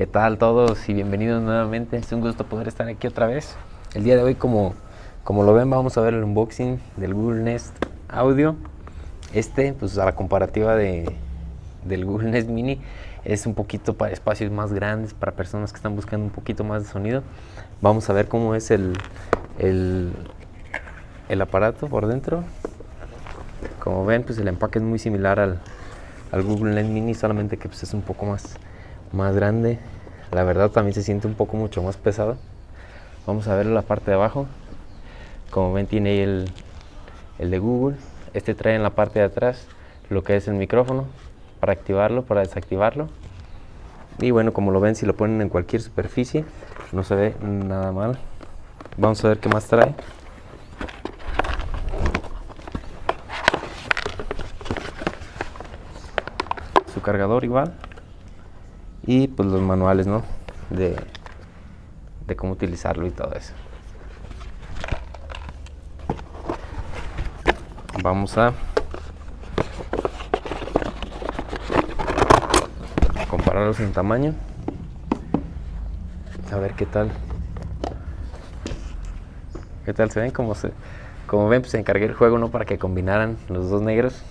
¿Qué tal todos y bienvenidos nuevamente? Es un gusto poder estar aquí otra vez. El día de hoy, como lo ven, vamos a ver el unboxing del Google Nest Audio. Pues a la comparativa del Google Nest Mini, es un poquito para espacios más grandes, para personas que están buscando un poquito más de sonido. Vamos a ver cómo es el aparato por dentro. Como ven, pues el empaque es muy similar al Google Nest Mini, solamente que pues es un poco más grande. La verdad también se siente un poco mucho más pesado. Vamos a ver la parte de abajo. Como ven, tiene ahí el de Google. Trae en la parte de atrás lo que es el micrófono para activarlo, para desactivarlo. Y bueno, como lo ven, si lo ponen en cualquier superficie no se ve nada mal. Vamos a ver qué más trae. Su cargador igual. Y pues los manuales, ¿no? De cómo utilizarlo y todo eso. Vamos a compararlos en tamaño, a ver qué tal se ven. Como ven, pues encargué el juego no para que combinaran los dos negros.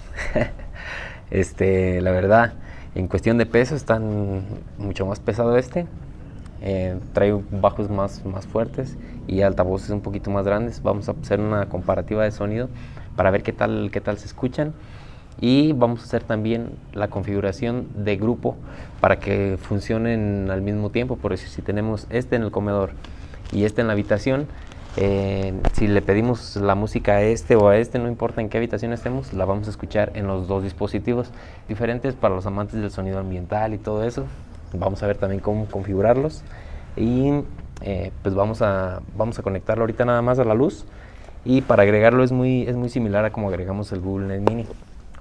La verdad, en cuestión de peso están mucho más pesado. Trae bajos más fuertes y altavoces un poquito más grandes. Vamos a hacer una comparativa de sonido para ver qué tal se escuchan, y vamos a hacer también la configuración de grupo para que funcionen al mismo tiempo. Por eso, si tenemos en el comedor y en la habitación, si le pedimos la música a o a no importa en qué habitación estemos, la vamos a escuchar en los dos dispositivos diferentes. Para los amantes del sonido ambiental y todo eso, vamos a ver también cómo configurarlos. Y pues vamos a conectarlo ahorita nada más a la luz, y para agregarlo es muy similar a como agregamos el Google Nest Mini.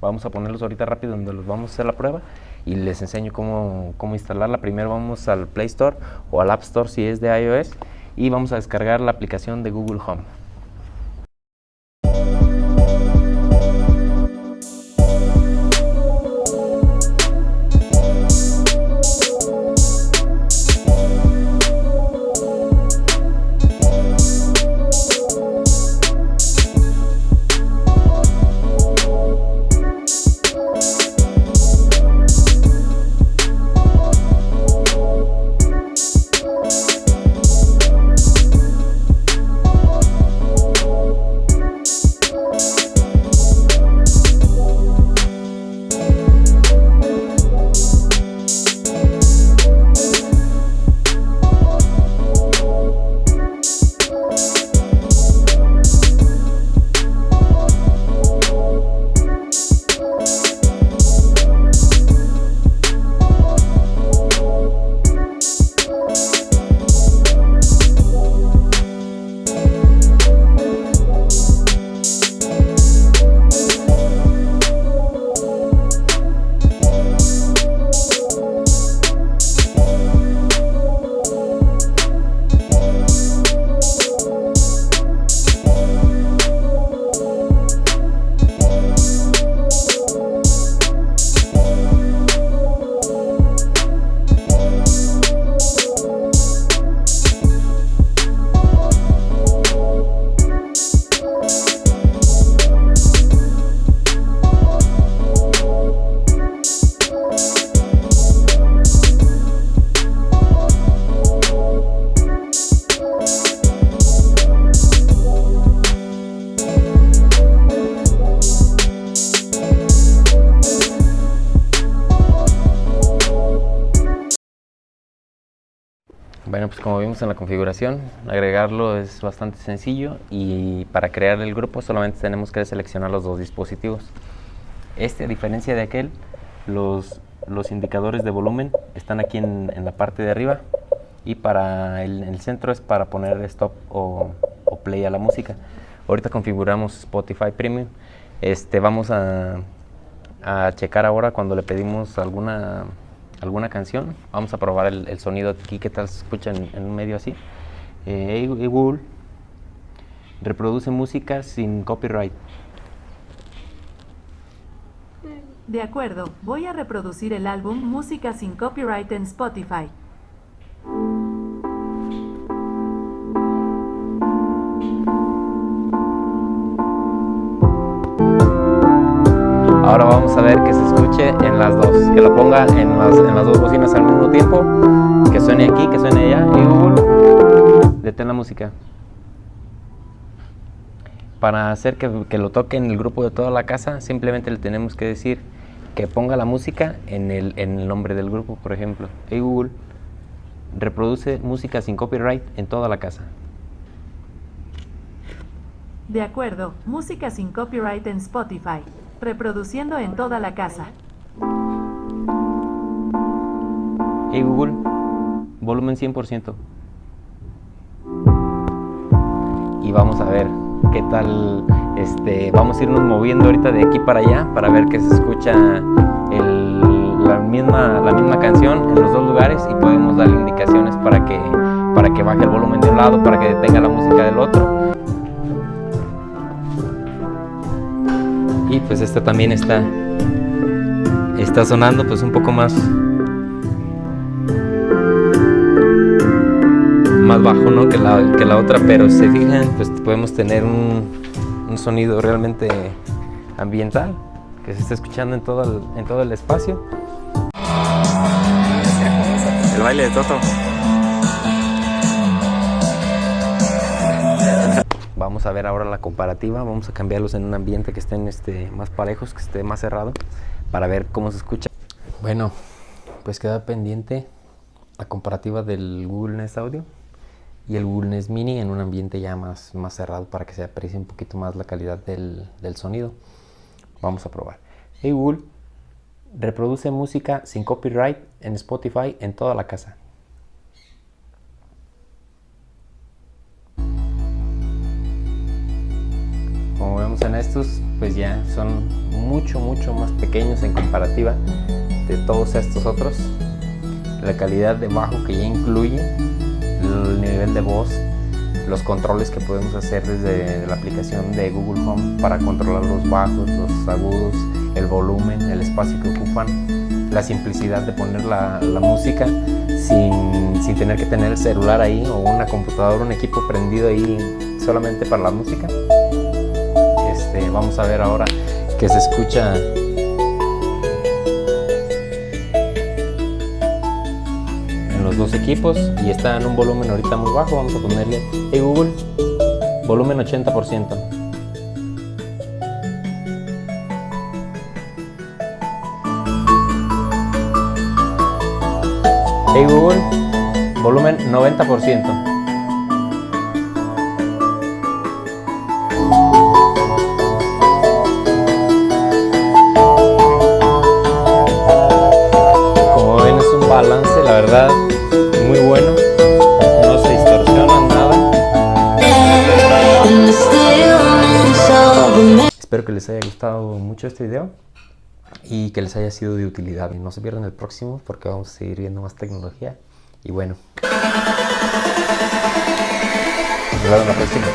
Vamos a ponerlos ahorita rápido donde los vamos a hacer la prueba y les enseño cómo instalarla. Primero vamos al Play Store o al App Store si es de iOS, y vamos a descargar la aplicación de Google Home. Bueno, pues como vimos en la configuración, agregarlo es bastante sencillo, y para crear el grupo solamente tenemos que seleccionar los dos dispositivos. A diferencia de aquel, los indicadores de volumen están aquí en la parte de arriba, y para el centro es para poner stop o play a la música. Ahorita configuramos Spotify Premium. Vamos a checar ahora cuando le pedimos alguna canción. Vamos a probar el sonido aquí, qué tal se escucha en un medio así. Google, reproduce música sin copyright. De acuerdo, voy a reproducir el álbum Música sin Copyright en Spotify. Ahora vamos a ver que se escuche en las dos, que lo ponga en las dos bocinas al mismo tiempo, que suene aquí, que suene allá. Y Google, detén la música. Para hacer que lo toque en el grupo de toda la casa, simplemente le tenemos que decir que ponga la música en el nombre del grupo. Por ejemplo, hey Google, reproduce música sin copyright en toda la casa. De acuerdo, música sin copyright en Spotify, reproduciendo en toda la casa. Hey Google, volumen 100%. Y vamos a ver qué tal, vamos a irnos moviendo ahorita de aquí para allá para ver que se escucha la misma canción en los dos lugares, y podemos darle indicaciones para que baje el volumen de un lado, para que detenga la música del otro. Y pues también está sonando pues un poco más bajo, ¿no? que la otra, pero si se fijan, pues podemos tener un sonido realmente ambiental que se está escuchando en todo el espacio. El baile de Toto. Vamos a ver ahora la comparativa. Vamos a cambiarlos en un ambiente que estén más parejos, que esté más cerrado, para ver cómo se escucha. Bueno, pues queda pendiente la comparativa del Google Nest Audio y el Google Nest Mini en un ambiente ya más cerrado, para que se aprecie un poquito más la calidad del sonido. Vamos a probar. Hey Google, reproduce música sin copyright en Spotify en toda la casa. Como vemos en estos, pues ya son mucho más pequeños en comparativa de todos estos otros. La calidad de bajo que ya incluye, el nivel de voz, los controles que podemos hacer desde la aplicación de Google Home para controlar los bajos, los agudos, el volumen, el espacio que ocupan, la simplicidad de poner la música sin tener que tener el celular ahí o una computadora, un equipo prendido ahí solamente para la música. Vamos a ver ahora que se escucha en los dos equipos y está en un volumen ahorita muy bajo. Vamos a ponerle, hey Google, volumen 80%. Hey Google, volumen 90%. Balance, la verdad, muy bueno, no se distorsiona nada. Espero que les haya gustado mucho este video y que les haya sido de utilidad. Y no se pierdan el próximo, porque vamos a seguir viendo más tecnología. Y bueno, nos vemos la próxima.